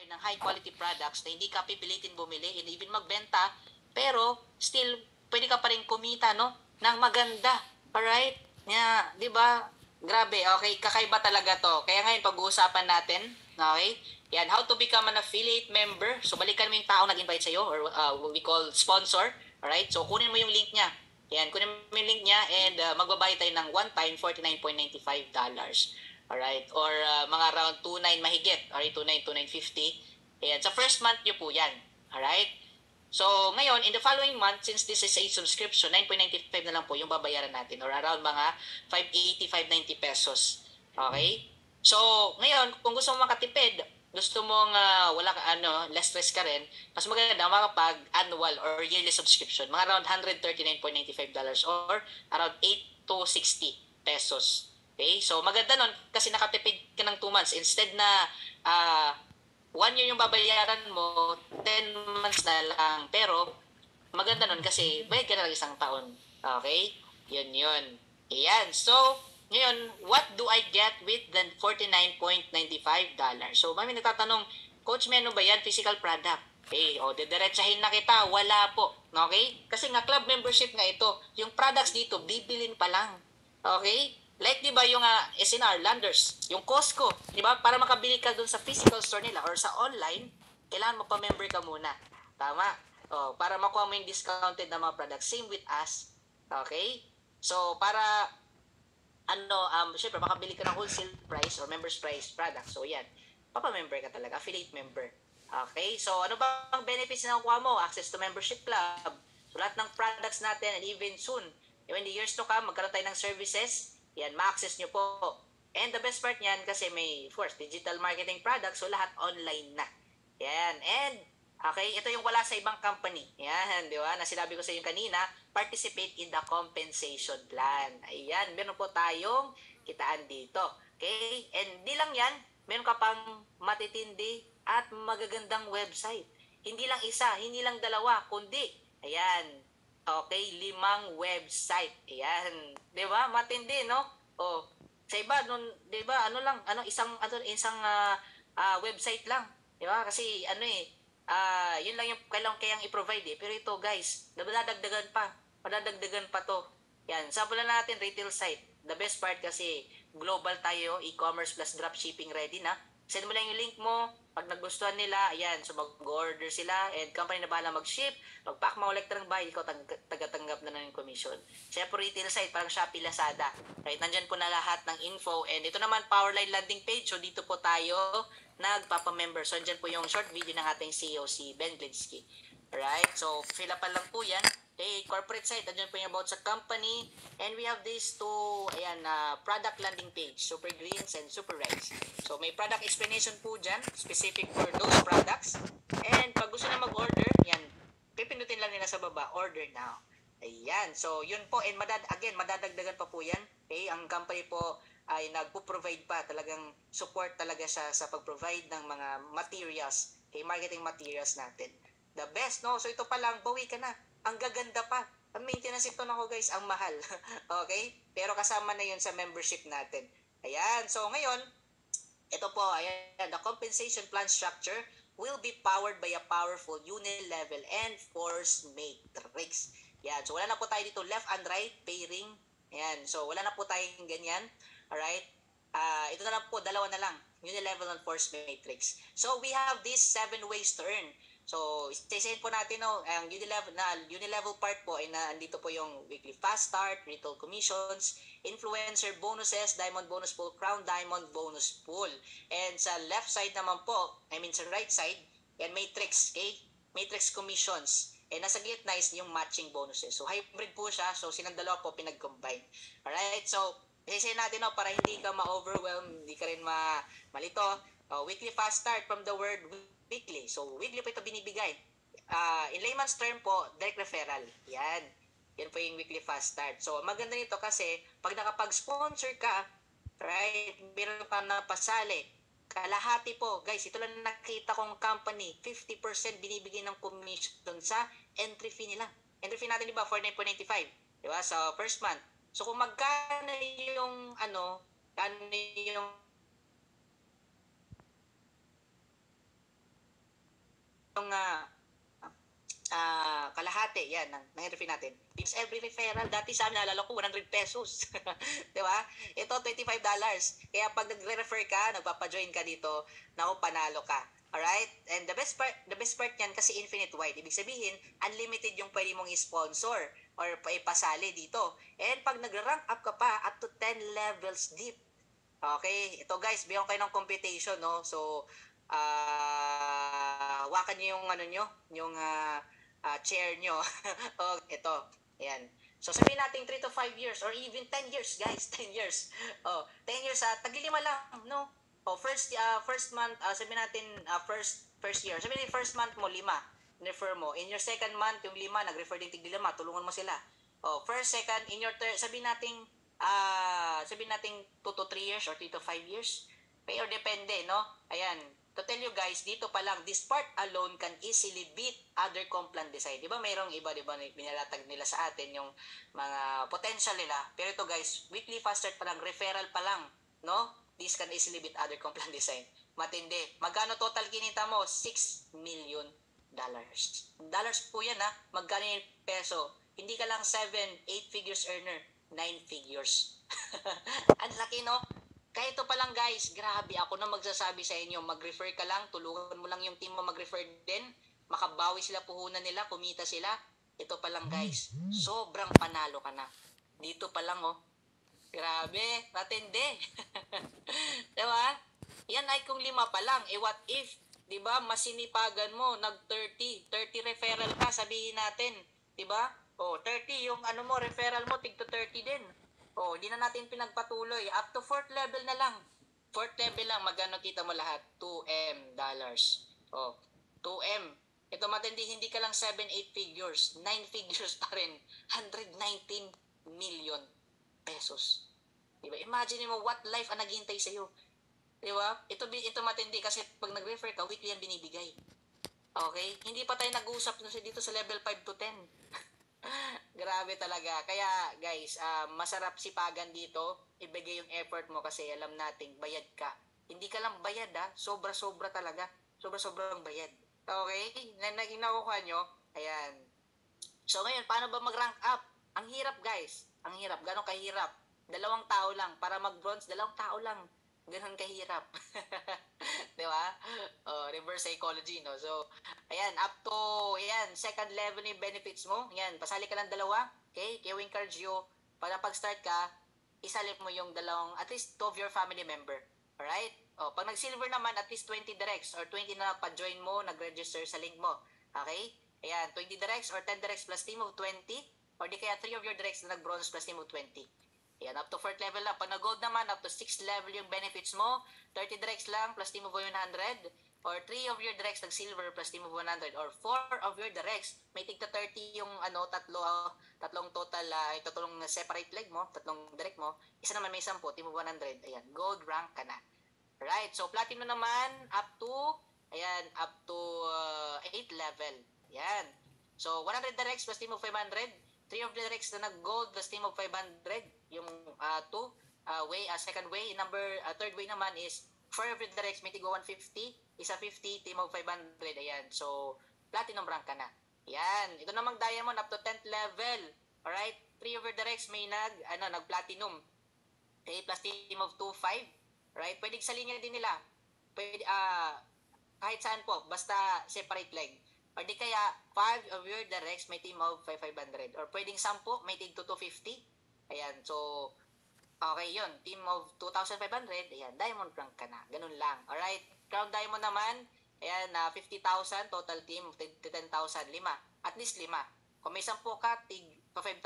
ng high quality products na hindi ka pipilitin bumili and even magbenta, pero still pwede ka pa rin kumita, no, ng maganda. Alright? Yeah, 'di ba? Grabe, okay, kakaiba talaga 'to. Kaya ngayon pag-uusapan natin, okay? Yan, how to become an affiliate member. So balikan mo yung taong nag-invite sa iyo or what we call sponsor. Alright? So kunin mo yung link niya. Yan, kunin mo yung link niya and magbabayad tayo ng one time $49.95. Alright? Or mga around 29 mahigit. Alright, 29, 29.50. Ayan, sa first month nyo po yan. Alright? So, ngayon, in the following month, since this is a subscription, 9.95 na lang po yung babayaran natin or around mga 580, 590 pesos. Okay? So, ngayon, kung gusto mo makatipid, gusto mong wala ka, less stress ka rin, mas maganda makapag annual or yearly subscription, mga around $139.95 or around 8 to 60 pesos. Okay? So, maganda nun kasi nakatipid ka ng 2 months instead na 1 year yung babayaran mo, 10 months na lang. Pero, maganda nun kasi bayad ka na lang isang taon. Okay? Yun. Ayan. So, ngayon, what do I get with the $49.95? So, mami nagtatanong, Coach, may ano ba yan? Physical product. Okay, o didiretsahin na kita. Wala po. Okay? Kasi nga club membership nga ito. Yung products dito, bibilin pa lang. Okay? Like, di ba yung SNR, Landers, yung Costco, di ba? Para makabili ka dun sa physical store nila or sa online, kailangan mo pa member ka muna. Tama? O, para makuha mo yung discounted na mga products. Same with us. Okay? So, para, syempre, makabili ka ng wholesale price or members price product. So, yan. Papa-member ka talaga. Affiliate member. Okay? So, ano ba ang benefits na nakuha mo? Access to membership club. So, lahat ng products natin and even soon, in the years to come, magkaroon tayo ng services. Yan, ma-access nyo po. And the best part niyan, kasi may, of course, digital marketing products, so lahat online na. Yan, and, okay, ito yung wala sa ibang company. Yan, di ba? Na sinabi ko sa inyo kanina, participate in the compensation plan. Ayan, meron po tayong kitaan dito. Okay? And di lang yan, meron ka pang matitindi at magagandang website. Hindi lang isa, hindi lang dalawa, kundi, ayan, okay, 5 website. Ayan. 'Di ba? Matindi, no? Oh, sa iba nun, 'di ba? Isang website lang. 'Di ba? Kasi yun lang yung kailangang i-provide eh. Pero ito, guys, madadagdagan pa 'to. Yan, sample na natin retail site. The best part kasi global tayo, e-commerce plus dropshipping ready na. Send mo lang yung link mo. Pag nagustuhan nila, ayan, so mag-order sila and company na bahala mag-ship, mag-pack, mag-collect ng bahay, ikaw tagatanggap na ng commission. Siyempre, retail site, parang Shopee, Lazada. Right, nandyan po na lahat ng info. And ito naman, Powerline landing page. So, dito po tayo nagpapamember. So, andyan po yung short video ng ating CEO, si Ben Glinsky. Alright, so, fill up lang po yan. Okay, corporate site, andyan po yung about sa company. And we have these two, product landing page, Super Greens and Super Reds. So, may product explanation po dyan, specific for those products. And pag gusto na mag-order, yan, pipindutin lang nila sa baba, order now. Ayan, so yun po, and madadagdagan pa po yan. Okay, ang company po ay nagpo-provide pa, talagang support talaga siya sa pag-provide ng mga materials, okay, marketing materials natin. The best, no? So ito pa lang, bawi ka na. Ang gaganda pa. Ang maintenance ito na ko, guys, ang mahal. Okay? Pero kasama na yun sa membership natin. Ayan. So ngayon, ito po, ayan, the compensation plan structure will be powered by a powerful unilevel and force matrix. Ayan. So wala na po tayo dito left and right pairing. Ayan. So wala na po tayong ganyan. Alright? Ito na lang po, dalawa na lang. Unilevel and force matrix. So we have these 7 ways to earn. So, isayin po natin, ang unilevel part po ay nandito po yung weekly fast start, retail commissions, influencer bonuses, diamond bonus pool, crown diamond bonus pool. And sa left side naman po, sa right side, yan matrix, okay? Matrix commissions. And nasa gitna is yung matching bonuses. So, hybrid po siya. So, silang dalawa po pinag-combine. Alright? So, isayin natin para hindi ka ma-overwhelm, hindi ka rin malito. Weekly fast start from the word weekly. So, weekly po ito binibigay. In layman's term po, direct referral. Yan. Yan po yung weekly fast start. So, maganda nito kasi, pag nakapag-sponsor ka, right, meron ka na pasali, kalahati po, guys, ito lang nakita kong company, 50% binibigay ng commission sa entry fee nila. Entry fee natin, di ba, $49.95. Di ba? So, first month. So, kung magkano yung, kano yung, 1 kalahati, yan, ng refer natin. It's every referral. Dati sa amin, naalala ko, 100 pesos. Di ba? Ito, $25. Kaya pag nagre-refer ka, nagpapajoin ka dito, naku, panalo ka. Alright? And the best part niyan kasi infinite wide. Ibig sabihin, unlimited yung pwede mong i-sponsor or ipasali dito. And pag nag-rank up ka pa, up to 10 levels deep. Okay? Ito guys, bigyan kayo ng computation, no? So, hawakan nyo yung ano nyo, yung chair nyo. Oh, ito. Ayan. So sabihin natin 3 to 5 years or even 10 years, guys, 10 years. Oh, 10 years taglilima lang, no? Oh, first month, sabihin natin first year. Sabihin natin first month mo 5, refer mo. In your second month, yung 5 nag-refer din tig-5, tulungan mo sila. Oh, first, second, in your third, sabihin natin 2 to 3 years or 3 to 5 years. Pero depende, no? Ayan, to tell you guys, dito pa lang, this part alone can easily beat other Complan design. Di ba mayroong iba, di ba, binalatag nila sa atin yung mga potential nila. Pero ito guys, weekly fast start pa lang, referral pa lang, no? This can easily beat other Complan design. Matindi. Magkano total kinita mo? $6 million. Dollars po yan, ha? Magkano yung peso? Hindi ka lang 7, 8 figures earner, 9 figures. Ang laki, no? Kaya ito pa lang guys, grabe, ako na magsasabi sa inyo, mag-refer ka lang, tulungan mo lang yung team mo mag-refer din, makabawi sila puhunan nila, kumita sila. Ito pa lang guys, sobrang panalo ka na. Dito pa lang, oh. Grabe, matindi. Diba? Yan ay kung 5 pa lang. Eh what if, diba, masinipagan mo, nag-30 referral ka, sabihin natin. Diba? Oh, 30 yung ano mo, referral mo, tig to 30 din. Oh, hindi na natin pinagpatuloy. Up to 4th level na lang. 4th level lang, magkano kita mo lahat? $2M. Oh, 2M. Ito matindi, hindi ka lang 7, 8 figures. 9 figures pa rin. 119 million pesos. Diba? Imagine mo what life ang naghihintay sa'yo. Diba? Ito matindi kasi pag nag-refer ka, weekly yan binibigay. Okay? Hindi pa tayo nag-uusap dito sa level 5 to 10. Grabe talaga. Kaya guys, masarap sipagan dito. Ibigay yung effort mo kasi alam nating bayad ka. Hindi ka lang bayad sobra-sobra talaga. Sobra-sobrang bayad. Okay? Naging nakukuha nyo. Ayan. So ngayon, paano ba mag-rank up? Ang hirap guys. Ang hirap. Ganon kahirap? 2 tao lang. Para mag-bronze, 2 tao lang. Ganon kahirap. Di ba? Reverse psychology, no? So, ayan, up to, ayan, second level yung benefits mo. Ayan, pasali ka ng 2. Okay? Kaya we encourage you, para pag-start ka, isalip mo yung 2, at least 2 of your family member. Alright? Pag nag-silver naman, at least 20 directs or 20 na pa-join mo, nag-register sa link mo. Okay? Ayan, 20 directs or 10 directs plus team of 20, or di kaya 3 of your directs na nag-bronze plus team of 20. Ayan, up to 4th level lang. Pag nag-gold naman, up to 6th level yung benefits mo. 30 directs lang plus team of 100. Or 3 of your directs nag-silver plus team of 100. Or 4 of your directs, may tigta 30 yung tatlong total, tatlong separate leg mo, tatlong direct mo. Isa naman may 10, team of 100. Ayan, gold rank ka na. Right, so platinum naman, up to 8th level. Ayan. So, 100 directs plus team of 500. 3 of the directs na nag-gold plus team of 500. Yung second way. Third way naman is 4 of the directs may tigo 150. Isa 50, team of 500. Ayan. So, platinum rank ka na. Ayan. Ito namang diamond up to 10th level. Alright? 3 of the directs may nag-platinum. Okay? Plus team of 25. Right? Pwede sa linya din nila. Pwede, kahit saan po. Basta separate leg. Or di kaya, 5 of your directs may team of 500. Or pwedeng 10, may tig to 250. Ayan, so, okay yun. Team of 2,500, ayan, diamond rank ka na. Ganun lang. Alright, crown diamond naman, ayan, 50,000, total team, 10,000, 5. At least 5. Kung may 10 ka, tig 5,000.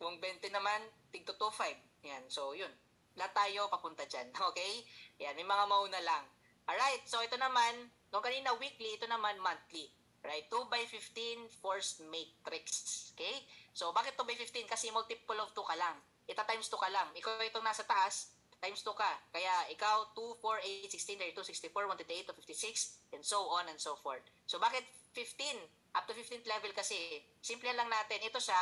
Kung 20 naman, tig to 2,500. Ayan, so yun. Lahat tayo papunta dyan. Okay? Ayan, may mga mauna lang. Alright, so ito naman, nung kanina weekly, ito naman monthly. Right? 2x15 force matrix. Okay? So, bakit 2x15? Kasi multiple of 2 ka lang. Ita times 2 ka lang. Ikaw itong nasa taas, times 2 ka. Kaya, ikaw 2, 4, 8, 16, 32, 64, 128, 56, and so on and so forth. So, bakit 15? Up to 15th level kasi, simple lang natin. Ito siya,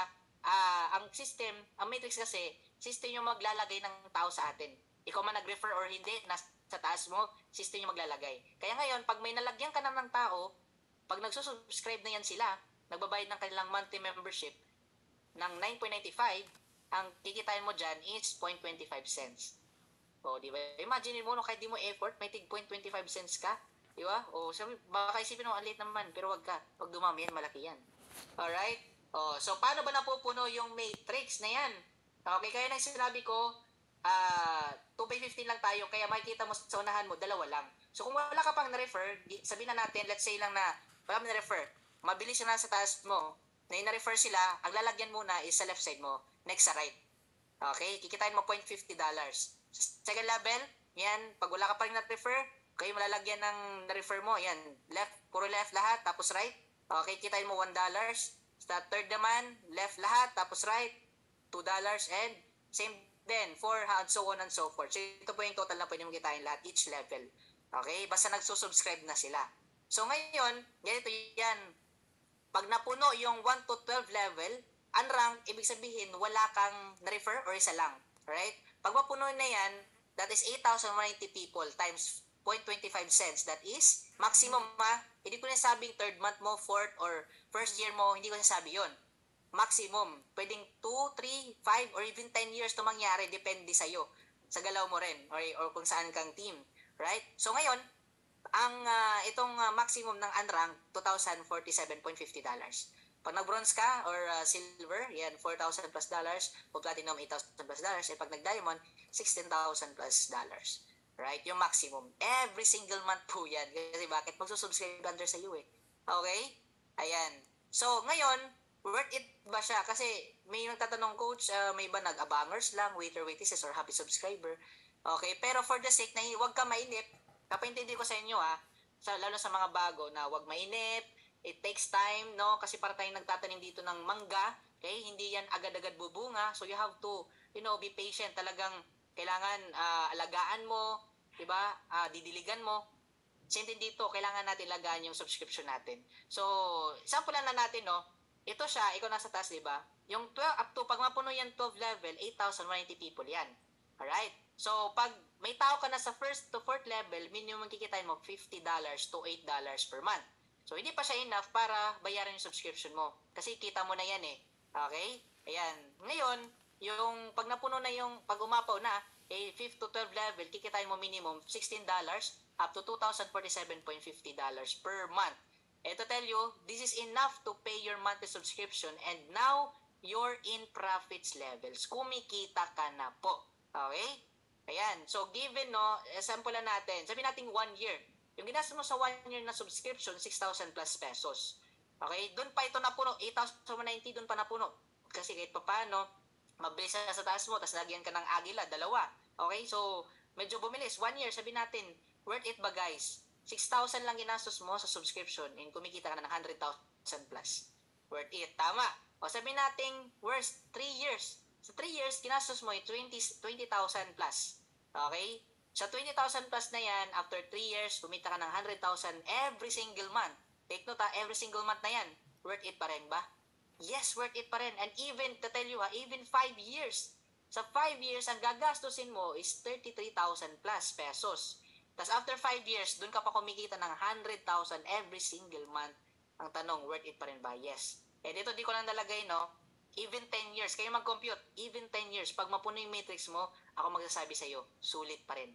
ang system, ang matrix kasi, system yung maglalagay ng tao sa atin. Ikaw man nag-refer or hindi, nasa taas mo, system yung maglalagay. Kaya ngayon, pag may nalagyan ka na ng tao, pag nagsusubscribe na yan sila, nagbabayad ng kanilang monthly membership ng 9.95, ang kikitain mo dyan is 0.25 cents. O, di ba? Imagine mo, no, kahit di mo effort, may tig 0.25 cents ka. Di ba? O, sabi, baka isipin mo, ang liit naman, pero wag ka. Pag dumami yan, malaki yan. Alright? O, so, paano ba napupuno yung matrix na yan? Okay, kaya nang sinabi ko, 2 by 15 lang tayo, kaya makikita mo sa unahan mo, dalawa lang. So, kung wala ka pang na-refer, sabihin na natin, let's say lang na, wala mo na-refer, mabilis na sa taas mo, na na-refer sila, ang lalagyan muna is sa left side mo, next sa right. Okay, kikitain mo $0.50. Second level, yan, pag wala ka pa rin na-refer, kayo malalagyan ng na-refer mo, yan, left, puro left lahat, tapos right. Okay, kitain mo $1. Sa third naman, left lahat, tapos right, $2, and same then, 4, and so on and so forth. So, ito po yung total na pwede mong kitain lahat, each level. Okay, basta nagsusubscribe na sila. So, ngayon, ganito yan, pag napuno yung 1 to 12 level, unranked, ibig sabihin, wala kang na-refer or isa lang. Right? Pag mapuno na yan, that is 8,190 people times 0.25 cents. That is maximum hindi ko na sabing third month mo, fourth, or first year mo, hindi ko nasabi yon. Maximum. Pwedeng 2, 3, 5, or even 10 years to mangyari. Depende sa'yo. Sa galaw mo rin. Or kung saan kang team. Right? So ngayon, ang itong maximum ng unranked, $2,047.50. Pag nag-bronze ka or silver, yan, $4,000 plus. Pag platinum, $8,000 plus. Eh pag nag-diamond, $16,000 plus. Right? Yung maximum. Every single month po yan. Kasi bakit? Magsusubscribe under sa iyo eh. Okay? Ayan. So, ngayon, worth it ba siya? Kasi may nagtatanong, coach, may ba nag-abangers lang, waiter, waitresses, or happy subscriber? Okay? Pero for the sake na huwag ka mainip, kapaintindi ko sa inyo lalo sa mga bago na huwag mainip, it takes time, no? Kasi para tayong nagtatanim dito ng mangga, okay? Hindi yan agad-agad bubunga. So, you have to, be patient. Talagang kailangan alagaan mo, diba? Didiligan mo. Same din dito, kailangan natin lagaan yung subscription natin. So, sample na natin, no? Ito siya, ikaw nasa taas, diba? Yung 12, up to, pag mapuno yan 12 level, 8,190 people yan. Alright? So, pag may tao ka na sa first to fourth level, minimum kikitain mo $50 to $8 per month. So, hindi pa siya enough para bayaran yung subscription mo. Kasi kita mo na yan eh. Okay? Ayan. Ngayon, yung pag napuno na yung, pag umapaw na, 5th to 12 level, kikitain mo minimum $16 up to $2,047.50 per month. To tell you, this is enough to pay your monthly subscription and now you're in profits levels. Kumikita ka na po. Okay? Ayan. So, given, no, sample na natin. Sabi natin 1 year. Yung ginastos mo sa 1 year na subscription, 6,000 plus pesos. Okay? Doon pa ito napuno. 8,190 doon pa napuno. Kasi kahit pa paano, mabilis na sa taas mo, tapos lagyan ka ng agila, 2. Okay? So, medyo bumilis. 1 year, sabi natin, worth it ba guys? 6,000 lang ginastos mo sa subscription and kumikita ka na ng 100,000 plus. Worth it. Tama. O sabi natin, worst, 3 years. Sa 3 years, ginastos mo yung 20,000 plus. Okay? Sa 20,000 plus na yan, after 3 years, kumita ka ng 100,000 every single month. Take note every single month na yan. Worth it pa rin ba? Yes, worth it pa rin. And even, to tell you even 5 years. Sa 5 years, ang gagastusin mo is 33,000 plus pesos. Tapos after 5 years, dun ka pa kumikita ng 100,000 every single month. Ang tanong, worth it pa rin ba? Yes. Dito di ko lang nalagay, no? Even 10 years, kayo mag-compute, even 10 years, pag mapuno yung matrix mo, ako magsasabi sa iyo, sulit pa rin.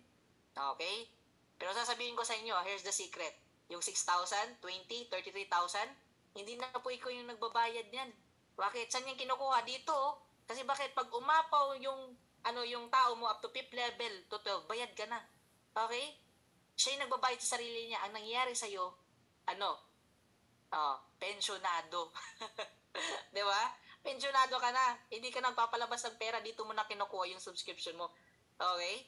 Okay? Pero sasabihin ko sa inyo, here's the secret. Yung 6,000, 20, 33,000, hindi na po ikaw yung nagbabayad niyan. Bakit? Saan yung kinukuha? Dito. Kasi bakit? Pag umapaw yung, yung tao mo up to 5th level to 12, bayad ka na. Okay? Siya yung nagbabayad sa sarili niya. Ang nangyayari sa'yo, pensyonado. Di ba? Pensyonado ka na. Hindi ka nagpapalabas ng pera. Dito mo na kinukuha yung subscription mo. Okay?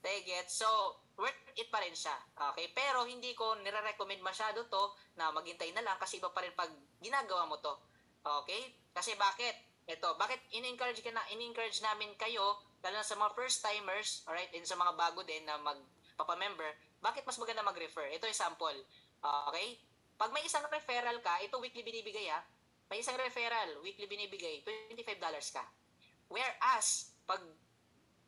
Get? So, worth it pa rin siya. Okay? Pero hindi ko nire-recommend masyado to na maghintay na lang kasi iba pa rin pag ginagawa mo to. Okay? Kasi bakit? Bakit in-encourage namin kayo, lalo na sa mga first-timers, alright, and sa mga bago din na magpapamember, bakit mas maganda mag-refer? Ito yung sample. Okay? Pag may isang referral ka, ito weekly binibigay may isang referral, weekly binibigay, $25 ka. Whereas, pag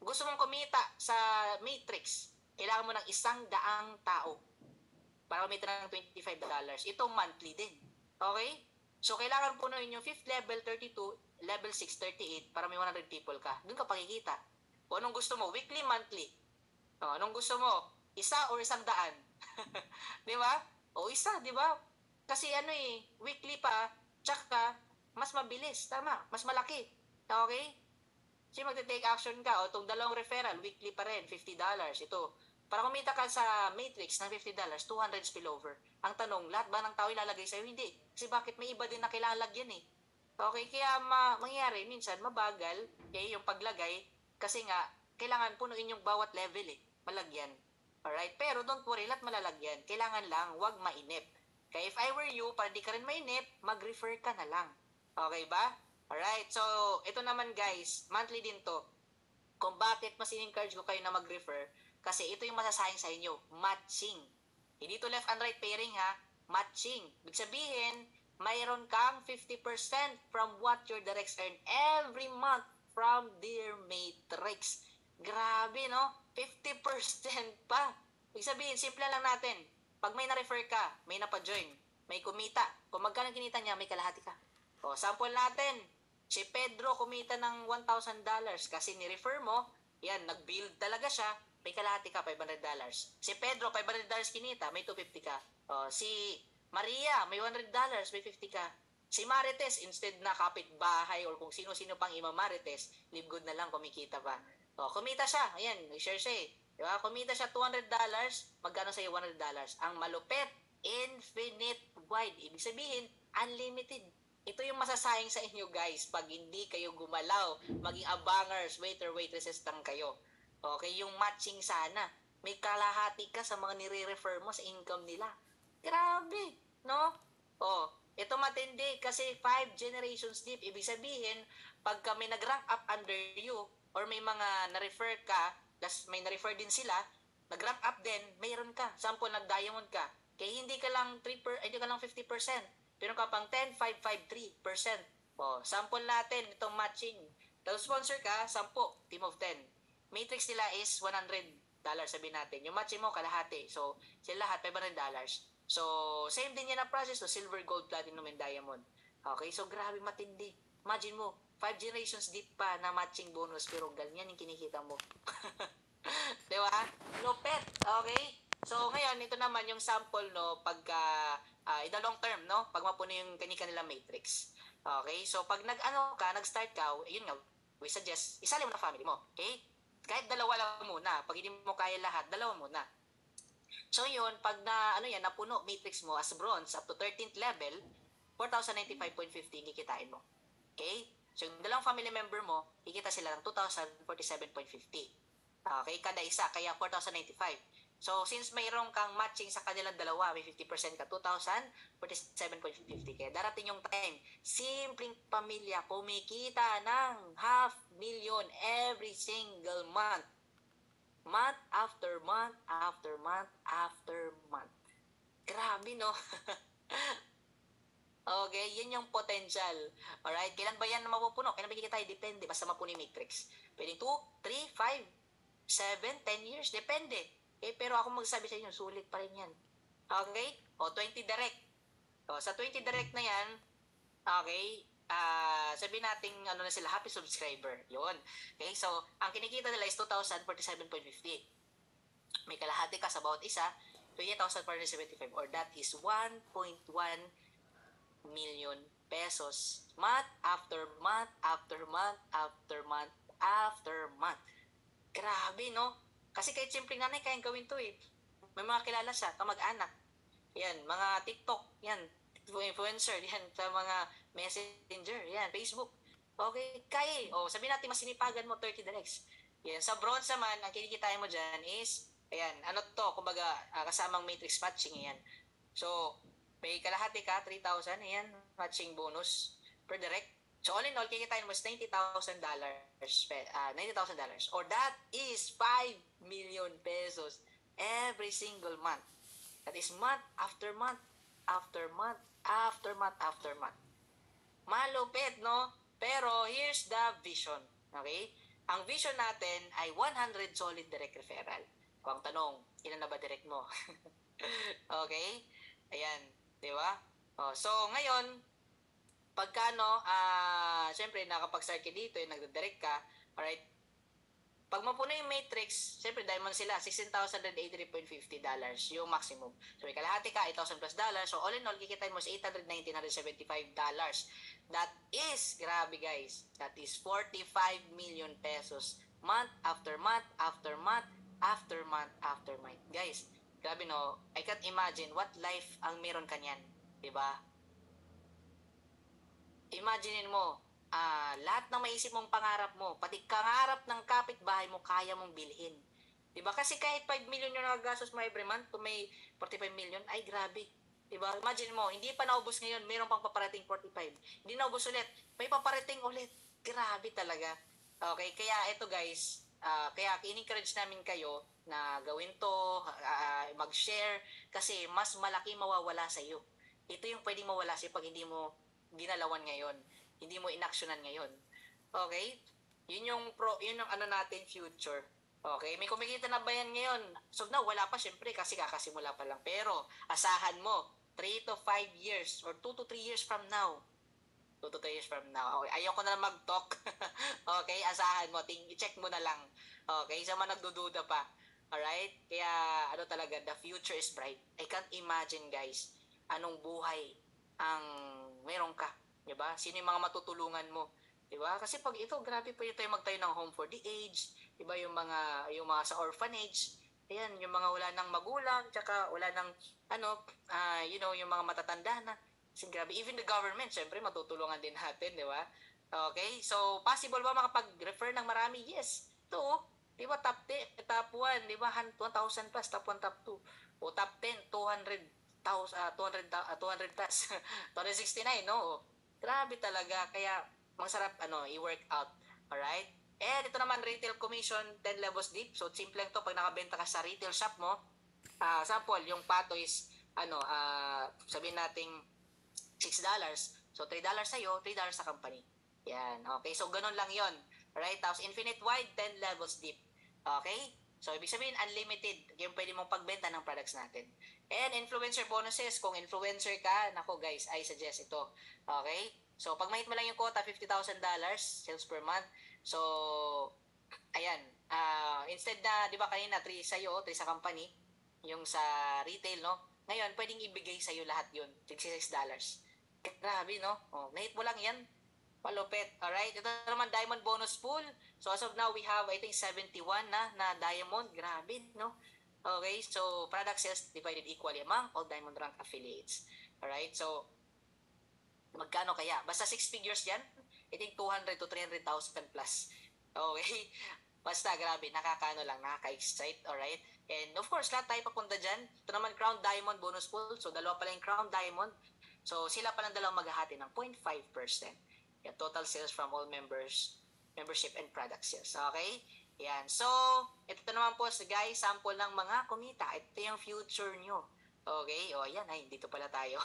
gusto mong kumita sa matrix, kailangan mo ng 100 tao. para kumita ng $25. Ito monthly din. Okay? So, kailangan punuin yung 5th level, 32, level 6, 38, para may 100 people ka. Doon ka pakikita. O anong gusto mo? Weekly, monthly. O, anong gusto mo? Isa or 100? Di ba? O isa, di ba? Kasi weekly pa, tsaka mas mabilis. Tama, mas malaki. Okay? Kasi magte-take action ka. O itong dalawang referral, weekly pa rin, $50. Ito, para kumita ka sa matrix ng $50, 200 spillover. Ang tanong, lahat ba ng tao ilalagay sa'yo? Hindi. Kasi bakit may iba din na kailangan lagyan eh. Okay, kaya mangyayari, minsan mabagal yung paglagay kasi nga, kailangan punuin yung bawat level eh, malagyan. Alright? Pero don't worry, lahat malalagyan. Kailangan lang, wag mainip. Kaya if I were you, para di ka rin mainip, mag-refer ka na lang. Okay ba? Alright, so ito naman guys, monthly din to. Kung bakit mas in-encourage ko kayo na mag-refer, kasi ito yung masasayang sa inyo, matching. Hindi to left and right pairing ha, matching. Ibig sabihin, mayroon kang 50% from what your directs earn every month from their matrix. Grabe no? 50% pa. Ibig sabihin, simple lang natin. Pag may na-refer ka, may napa-join, may kumita. Kung magkano kinita niya, may kalahati ka. O, sample natin, si Pedro kumita ng $1,000 kasi ni-refer mo, yan, nag-build talaga siya, may kalahati ka, $500. Si Pedro, $500 kinita, may $250 ka. O, si Maria, may $100, may $50 ka. Si Marites, instead na kapitbahay or kung sino-sino pang ima-Marites, live good na lang, kumikita pa. O, kumita siya, ayan, nag-share siya eh. Diba? Kumita siya $200, magkano sa'yo $100? Ang malupet, infinite wide. Ibig sabihin, unlimited. Ito yung masasayang sa inyo guys pag hindi kayo gumalaw, maging abangers, waiter, waitresses lang kayo. Okay, yung matching sana. May kalahati ka sa mga nire-refer mo sa income nila. Grabe, no? Oh, ito matindi kasi 5 generations deep. Ibig sabihin, pag kami nag-rank up under you or may mga na-refer ka, tas may na-refer din sila, nag-rank up din, mayroon ka. Sample, nag-diamond ka. Kaya hindi ka lang 50%. Pero ka pang 10, 5, 5, 3%. O, sample natin itong matching. Tapos sponsor ka, 10, team of 10. Matrix nila is $100, sabihin natin. Yung matching mo, kalahati. So, sila lahat, $500. So, same din yan ang process to silver, gold, platinum, and diamond. Okay, so grabe matindi. Imagine mo, 5 generations deep pa na matching bonus, pero ganyan yung kinikita mo. Diba? Lupet. Okay? So, ngayon, ito naman yung sample, no, pagka, in the long term, no, pag mapuno yung kanilang matrix. Okay? So, pag nag-start ka, yun nga, we suggest, isali mo na family mo. Okay? Kahit dalawa lang muna. Pag hindi mo kaya lahat, dalawa muna. So, yun, pag napuno matrix mo as bronze up to 13th level, 4,095.50 kikitain mo. Okay? So, yung dalawang family member mo, kikita sila ng 2,047.50. Okay? Kada isa, kaya 4,095. So, since mayroon kang matching sa kanilang dalawa, may 50% ka, 2,047.50. Kaya darating yung time, simpleng pamilya, kumikita ng 500,000 every single month. Month after month, after month, after month. Grabe, no? Okay, yun yung potential. Alright, kailan ba yan mapupuno? Kailan ba kikita? Depende, basta mapuno yung matrix. Pwede 2, 3, 5, 7, 10 years, depende. Okay, pero ako magsasabi sa inyo, sulit pa rin yan. Okay? O, 20 direct. O, sa 20 direct na yan, okay, sabihin natin, na sila, happy subscriber. Yun. Okay, so, ang kinikita nila is 2,047.50. May kalahati ka sa bawat isa, 28,475, or that is 1.1 million pesos. Month after month, after month, after month, after month. Grabe, no? Kasi kahit simpleng nanay, kayang gawin to eh. May mga kilala siya, kamag-anak. Yan, mga TikTok, yan, influencer, yan, sa mga messenger, yan, Facebook. Okay, kaya eh. O, sabihin natin, masinipagan mo 30 directs. Yan, sa bronze naman, ang kinikita mo dyan is, ayan, kumbaga, kasamang matrix matching, yan. So, may kalahati ka, 3,000, ayan, matching bonus per direct. So, all in all, kikitain mo is $90,000. $90,000. Or that is 5 million pesos every single month. That is month after month, after month, after month, after month. Malupit, no? Pero here's the vision. Okay? Ang vision natin ay 100 solid direct referral. Kung ang tanong, ilan na ba direct mo? Okay? Ayan, 'di ba? Oh, so ngayon, pagka syempre nakapag-start ka dito, yung nagde-direct ka, alright, pag mapuno yung matrix, siyempre diamond sila, $16,183.50 yung maximum. So may kalahati ka, $8,000 plus dollars. So all in all, kikitain mo sa $819,175. That is, grabe guys, that is 45 million pesos month after month after month after month after month. Guys, grabe no, I can't imagine what life ang meron kanyan. Diba? Imaginein mo, lahat ng maisip mong pangarap mo, pati kangarap ng kapitbahay mo, kaya mong bilhin. Diba? Kasi kahit 5 million yung nagagastos mo every month, kung may 45 million, ay grabe. Diba? Imagine mo, hindi pa naubos ngayon, meron pang paparating 45. Hindi naubos ulit, may paparating ulit. Grabe talaga. Okay, kaya ito guys, kaya in-encourage namin kayo na gawin to, mag-share, kasi mas malaki mawawala sa iyo. Ito yung pwedeng mawala sa'yo pag hindi mo ginalawan ngayon. Hindi mo inaksyonan ngayon. Okay? Yun yung ano natin future. Okay? May kumikita na ba yan ngayon? So now, wala pa syempre kasi kakasimula pa lang. Pero asahan mo, 3 to 5 years or 2 to 3 years from now. 2 to 3 years from now. Okay, ayaw ko na lang mag-talk. Okay? Asahan mo, i-check mo na lang. Okay? Sa mga nagdududa pa. Alright? Kaya ano talaga, the future is bright. I can't imagine guys, anong buhay ang meron ka. Diba? Sino yung mga matutulungan mo? Diba? Kasi pag ito, grabe pa yung tayo magtayo ng home for the aged. Diba? Yung mga sa orphanage. Ayan, yung mga wala ng magulang, tsaka wala ng, yung mga matatanda na. Kasi grabe, even the government, syempre, matutulungan din natin, di ba? Okay, so possible ba makapag-refer ng marami? Yes. Ito, di ba, top 10, top 1, di ba, 1,000 plus, top 1, top 2. O top 10, 200 plus. 269, no? Grabe talaga. Kaya, masarap, i-work out. Alright? And ito naman, retail commission, 10 levels deep. So, simple lang to pag nakabenta ka sa retail shop mo. Sample, yung pato is, sabihin nating $6. So, $3 sa'yo, $3 sa company. Yan. Okay, so ganun lang yon. Alright, tapos infinite wide, 10 levels deep. Okay? So, ibig sabihin, unlimited yung pwede mong pagbenta ng products natin. And influencer bonuses, kung influencer ka, nako guys, I suggest ito. Okay? So, pag mahit mo lang yung quota, $50,000 sales per month. So, ayan. Instead na, di ba kanina, 3 sa'yo, 3 sa company, yung sa retail, no? Ngayon, pwedeng ibigay sa'yo lahat yun, $66. Grabe, no? Oh, nahit mo lang yan. Palupit. Alright? Ito naman, diamond bonus pool. So, as of now, we have, I think, 71 na diamond. Grabe, no? Okay, so, product sales divided equally among all diamond rank affiliates. Alright, so, magkano kaya? Basta 6 figures yan. I think 200 to 300,000 plus. Okay? Basta, grabe, nakakaano lang, nakaka-excite, alright? And of course, lahat tayo papunta dyan. Ito naman, Crown Diamond bonus pool. So, dalawa pala yung Crown Diamond. So, sila palang dalawang maghahati ng 0.5%. Yan, total sales from all membership and product sales. Okay? Yan. So, ito naman po, guys, sample ng mga kumita. Ito yung future nyo. Okay? O, ayan. Ay, dito pala tayo.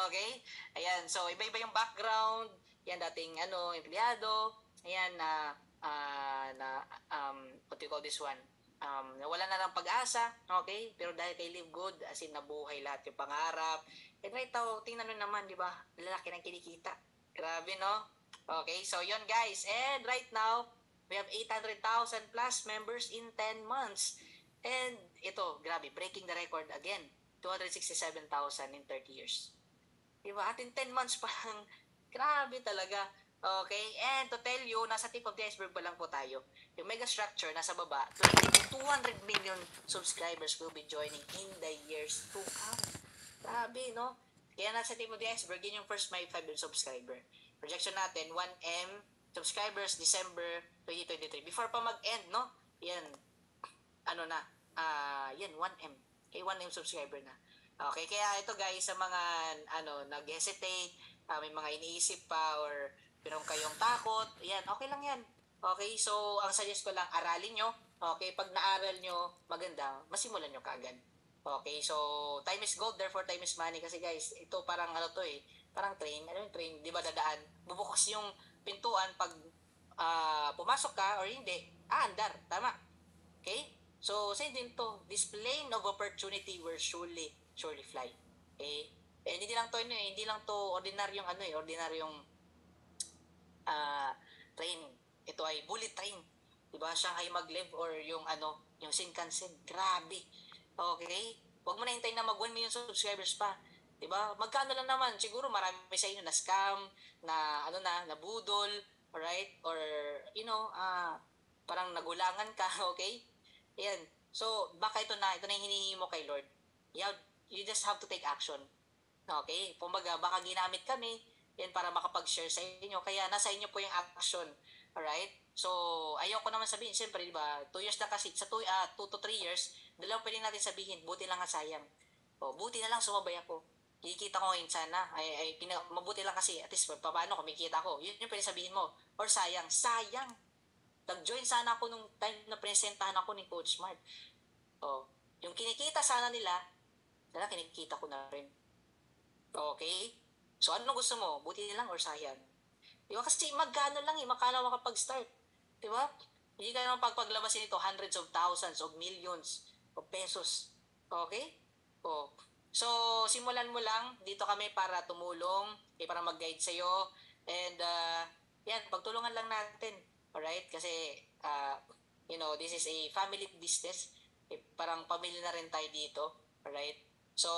Okay? Ayan. So, iba-iba yung background. Yan, dating, empleyado. Ayan, what do you call this one? Wala na lang pag-asa, okay? Pero dahil kay Live Good, as in nabuhay lahat yung pangarap. And right now, tingnan nyo naman, di ba? Lalaki ng kinikita. Grabe, no? Okay, so yon guys. And right now, we have 800,000 plus members in 10 months. And ito, grabe, breaking the record again. 267,000 in 30 years. Diba? At in 10 months pa lang, grabe talaga. Okay? And to tell you, nasa tip of the iceberg pa lang po tayo. Yung mega structure, nasa baba, 200 million subscribers will be joining in the years to come. Grabe, no? Kaya nasa tip of the iceberg, yun yung first may 5 million subscriber. Projection natin, 1M subscribers December 2023. Before pa mag-end, no? Yan, yan, 1M. Okay, 1M subscriber na. Okay, kaya ito guys, sa mga nag-hesitate, may mga iniisip pa or meron kayong takot, yan, okay lang yan. Okay, so ang suggest ko lang, aralin nyo. Okay, pag naaral nyo, maganda, masimulan nyo kaagad. Okay, so time is gold, therefore time is money. Kasi guys, ito parang parang train, yung train, di ba dadaan? Bubukas yung pintuan pag pumasok ka or hindi, andar, tama. Okay? So, same din to. This plane of opportunity will surely fly. Okay? And hindi lang to, hindi lang to ordinaryong ordinaryong ah train. Ito ay bullet train. 'Di ba? Shanghai Maglev or yung Shinkansen. Grabe. Okay? Huwag mo na hintayin na mag 1 million subscribers pa. 'Di ba? Magkano lang naman, siguro marami sa inyo na scam, na nabudol, alright? Or parang nagulangan ka, okay? Yan. So, baka ito na yung hinihingi mo kay Lord. You just have to take action. Okay? Kumbaga, baka ginamit kami yan para makapag-share sa inyo. Kaya nasa inyo po yung action. Alright? So, ayaw ko naman sabihin, siyempre, di ba, 2 years na kasi, sa 2 to 3 years, dalawang pwede natin sabihin, buti lang nga sayang. O, buti na lang sumabay ako. Kikita ko ngayon sana, mabuti lang kasi, at least, paano kumikita ko. Yun yung pwede sabihin mo. Or sayang, sayang. Nag-join sana ako nung time na presentahan ako ni Coach Smart. O, yung kinikita sana nila, sana kinikita ko na rin. Okay? So, ano gusto mo? Buti lang or sayang? Di ba? Kasi magkano lang makala makapag-start. Di ba? Hindi ka naman pagpaglabasin ito hundreds of thousands of millions of pesos. Okay? O. So, simulan mo lang. Dito kami para tumulong, para mag-guide sa'yo. And, yan, pagtulungan lang natin. Alright? Kasi, this is a family business. Parang pamilya na rin tayo dito. Alright? So,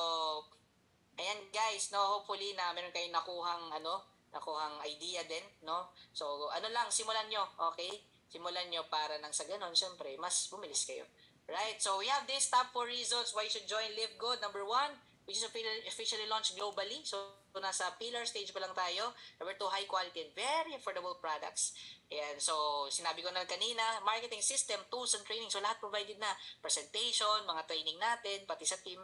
ayan guys, no, hopefully na meron kayong nakuhang idea din, no? So, lang, simulan nyo, okay? Simulan nyo para nang sa ganon, syempre, mas bumilis kayo. Right? So, we have these top 4 reasons why you should join Live Good. Number 1, which is officially launched globally. So, nasa pillar stage pa lang tayo. Number 2, high quality and very affordable products. Ayan. So, sinabi ko na kanina, marketing system, tools, and training. So, lahat provided na. Presentation, mga training natin, pati sa team.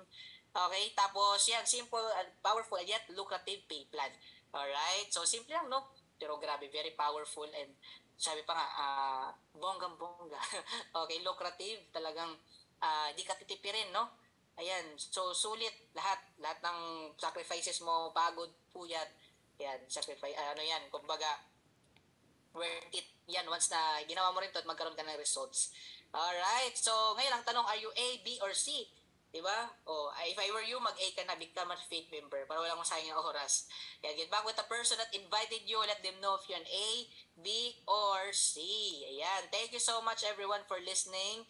Okay? Tapos, yan, simple, powerful, and yet lucrative pay plan. Alright? So, simple lang, no? Pero grabe, very powerful and sabi pa nga, bonggang-bongga. Okay, lucrative, talagang di ka titipirin, no? Ayan, so sulit lahat ng sacrifices mo, pagod, puyat, yan, sacrifice, kumbaga, worth it yan once na ginawa mo rin to at magkaroon ka ng results. Alright, so ngayon ang tanong, are you A, B, or C? Diba? If I were you, mag-A ka na, become a faith member para walang masayang yung oras. Yan, get back with the person that invited you, let them know if you're an A, B, or C. Ayan, thank you so much everyone for listening.